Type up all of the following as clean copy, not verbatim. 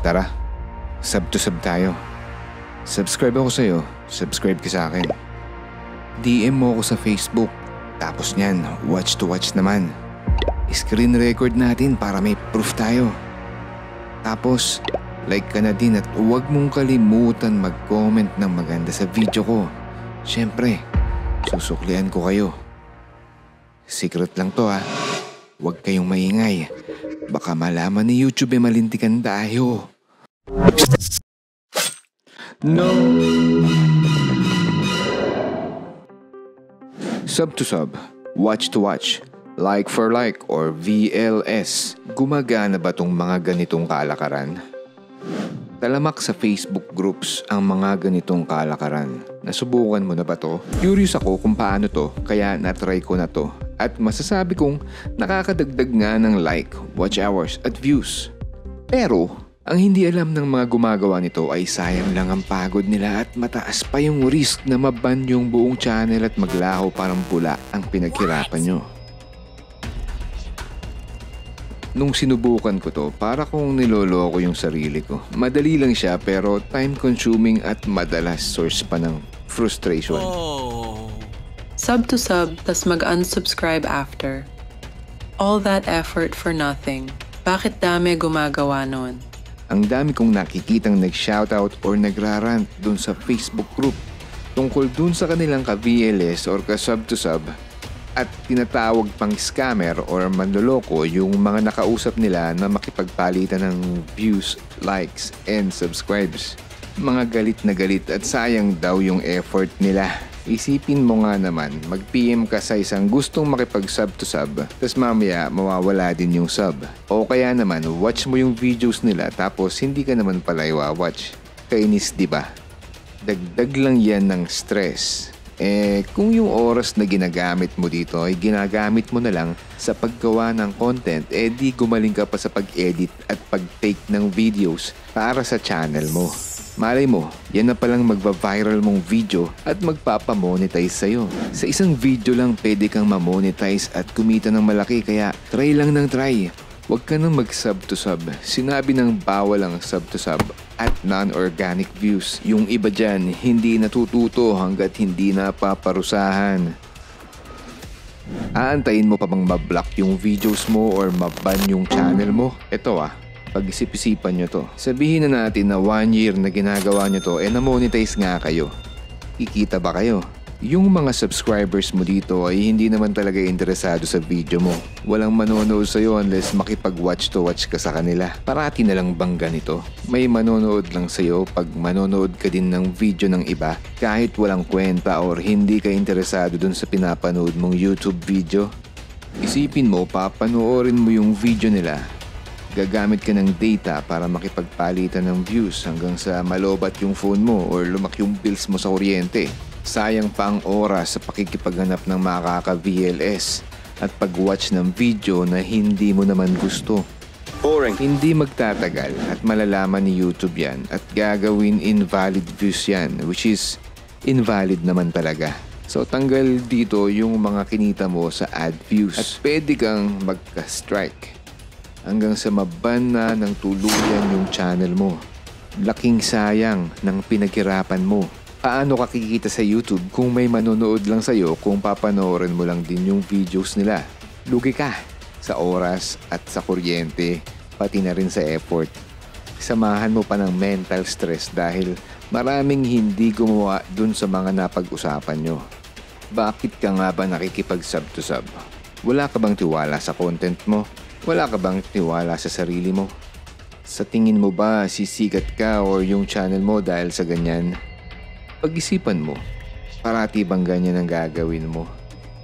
Tara, sub to sub tayo. Subscribe ako sa'yo, subscribe ka sa akin. DM mo ako sa Facebook, tapos niyan, watch to watch naman. Screen record natin para may proof tayo. Tapos, like ka na din at huwag mong kalimutan mag-comment ng maganda sa video ko. Siyempre, susuklian ko kayo. Secret lang to ha. Huwag kayong maingay. Baka malaman ni YouTube malintikan tayo. No. Sub to sub, watch to watch, like for like or VLS. Gumagana ba tong mga ganitong kalakaran? Talamak sa Facebook groups ang mga ganitong kalakaran. Nasubukan mo na ba to? Curious ako kung paano to, kaya natry ko na to. At masasabi kong nakakadagdag nga ng like, watch hours at views. Pero, ang hindi alam ng mga gumagawa nito ay sayang lang ang pagod nila at mataas pa yung risk na maban yung buong channel at maglaho parang pula ang pinaghirapan nyo. Nung sinubukan ko to, para kong niloloko yung sarili ko. Madali lang siya pero time consuming at madalas source pa ng frustration. Sub to sub, tas mag-unsubscribe after. All that effort for nothing. Bakit dami gumagawa nun? Ang dami kong nakikitang nag-shoutout or nagrarant dun sa Facebook group tungkol dun sa kanilang ka-VLS or ka-sub to sub at tinatawag pang scammer or manloloko yung mga nakausap nila na makipagpalitan ng views, likes, and subscribes. Mga galit na galit at sayang daw yung effort nila. Isipin mo nga naman, mag-PM ka sa isang gustong makipag-sub to sub, tas mamaya mawawala din yung sub. O kaya naman, watch mo yung videos nila tapos hindi ka naman pala i-watch. Kainis diba? Dagdag lang yan ng stress. Kung yung oras na ginagamit mo dito ay ginagamit mo na lang sa paggawa ng content, di gumaling ka pa sa pag-edit at pag-take ng videos para sa channel mo. Malay mo, yan na palang magva-viral mong video at magpapamonetize sa'yo. Sa isang video lang pwede kang mamonetize at kumita ng malaki kaya try lang ng try. Huwag ka nang mag-sub to sub. Sinabi ng bawal ang sub to sub at non-organic views. Yung iba dyan hindi natututo hanggat hindi napaparusahan. Aantayin mo pa bang mablock yung videos mo or maban yung channel mo? Ito pag-isip-isipan nyo to. Sabihin na natin na 1 year na ginagawa nyo to na-monetize nga kayo. Kikita ba kayo? Yung mga subscribers mo dito ay hindi naman talaga interesado sa video mo. Walang manonood sa'yo unless makipag-watch to watch ka sa kanila. Parati na lang bang ganito? May manonood lang sa'yo pag manonood ka din ng video ng iba kahit walang kwenta or hindi ka interesado dun sa pinapanood mong YouTube video? Isipin mo, papanoorin mo yung video nila. Gagamit ka ng data para makipagpalitan ng views hanggang sa malobat yung phone mo or lumaki yung bills mo sa kuryente. Sayang pa ang oras sa pakikipaghanap ng makaka-VLS at pag-watch ng video na hindi mo naman gusto. Boring. Hindi magtatagal at malalaman ni YouTube yan at gagawin invalid views yan, which is invalid naman talaga. So tanggal dito yung mga kinita mo sa ad views at pwede kang magka-strike hanggang sa maban na ng tuluyan yung channel mo. Laking sayang ng pinaghirapan mo. Paano ka kikita sa YouTube kung may manonood lang sa'yo kung papanoorin mo lang din yung videos nila? Lugi ka sa oras at sa kuryente, pati na rin sa effort. Samahan mo pa ng mental stress dahil maraming hindi gumawa dun sa mga napag-usapan nyo. Bakit ka nga ba nakikipag-sub to sub? Wala ka bang tiwala sa content mo? Wala ka bang tiwala sa sarili mo? Sa tingin mo ba sisikat ka or yung channel mo dahil sa ganyan? Pag-isipan mo, parati bang ganyan ang gagawin mo?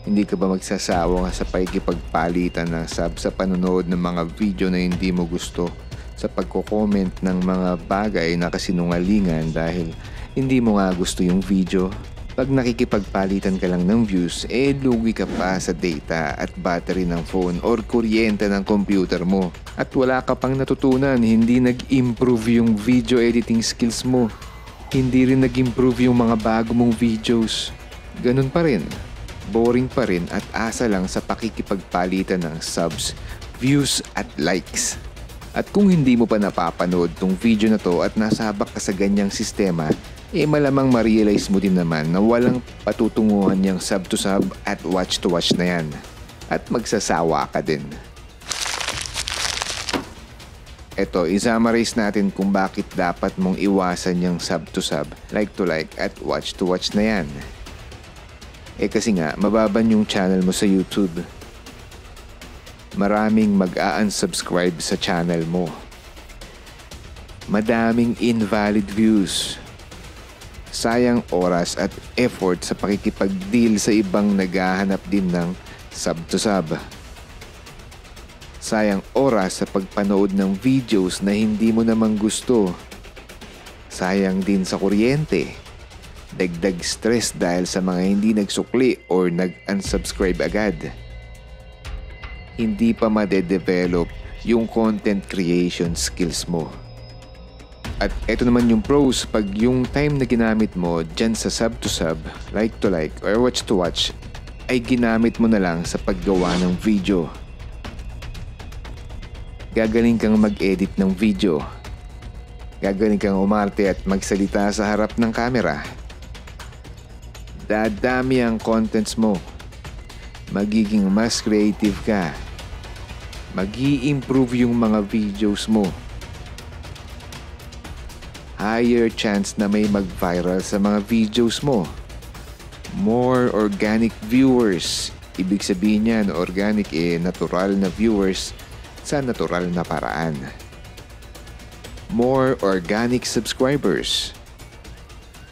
Hindi ka ba magsasawa sa pagkipagpalitan ng sub sa panonood ng mga video na hindi mo gusto? Sa pagko-comment ng mga bagay na kasinungalingan dahil hindi mo nga gusto yung video? Pag nakikipagpalitan ka lang ng views, lugi ka pa sa data at battery ng phone or kuryente ng computer mo. At wala ka pang natutunan, hindi nag-improve yung video editing skills mo. Hindi rin nag-improve yung mga bago mong videos. Ganun pa rin, boring pa rin at asa lang sa pakikipagpalitan ng subs, views at likes. At kung hindi mo pa napapanood tong video na to at nasabak ka sa ganyang sistema, malamang ma-realize mo din naman na walang patutunguhan yung sub to sub at watch to watch na yan. At magsasawa ka din. Ito, i-summarize natin kung bakit dapat mong iwasan yung sub to sub, like to like at watch to watch na yan. Kasi nga, mababan yung channel mo sa YouTube. Maraming mag-a-unsubscribe sa channel mo. Madaming invalid views. Sayang oras at effort sa pakikipag-deal sa ibang naghahanap din ng sub to sub. Sayang oras sa pagpanood ng videos na hindi mo naman gusto. Sayang din sa kuryente. Dagdag stress dahil sa mga hindi nagsukli or nag-unsubscribe agad. Hindi pa madedevelop yung content creation skills mo. At eto naman yung pros, pag yung time na ginamit mo dyan sa sub to sub, like to like, or watch to watch, ay ginamit mo na lang sa paggawa ng video. Gagaling kang mag-edit ng video. Gagaling kang umarte at magsalita sa harap ng camera. Dadami ang contents mo. Magiging mas creative ka. Mag-i-improve yung mga videos mo. Higher chance na may mag-viral sa mga videos mo. More organic viewers. Ibig sabihin yan, organic natural na viewers sa natural na paraan. More organic subscribers.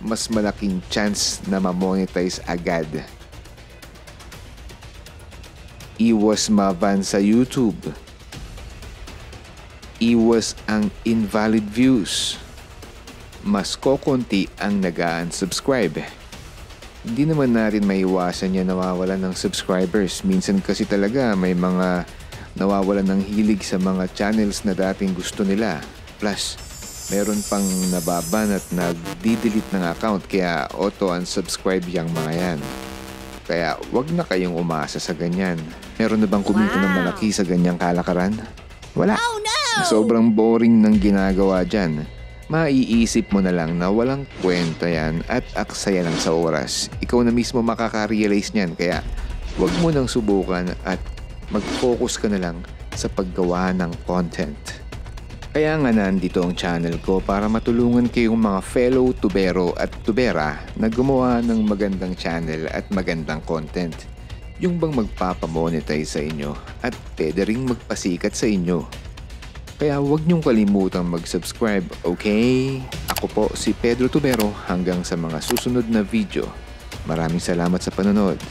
Mas malaking chance na ma-monetize agad. Iwas ma-ban sa YouTube. Iwas ang invalid views. Mas kokonti ang nag-unsubscribe. Hindi naman natin maiwasan yan nawawalan ng subscribers. Minsan kasi talaga may mga nawawalan ng hilig sa mga channels na dating gusto nila. Plus, meron pang nababan at nag-delete ng account kaya auto-unsubscribe yung mga yan. Kaya wag na kayong umasa sa ganyan. Meron na bang kumita ng malaki sa ganyang kalakaran? Wala. Oh no! Sobrang boring ng ginagawa dyan. Maiisip mo na lang na walang kwenta yan at aksaya lang sa oras. Ikaw na mismo makaka-realize niyan kaya wag mo nang subukan at mag-focus ka na lang sa paggawa ng content. Kaya nga nandito ang channel ko para matulungan kayong mga fellow tubero at tubera na gumawa ng magandang channel at magandang content. Yung bang magpapamonetize sa inyo at pwede ring magpasikat sa inyo. Kaya huwag niyong kalimutang mag-subscribe, okay? Ako po si Pedro Tubero hanggang sa mga susunod na video. Maraming salamat sa panonood.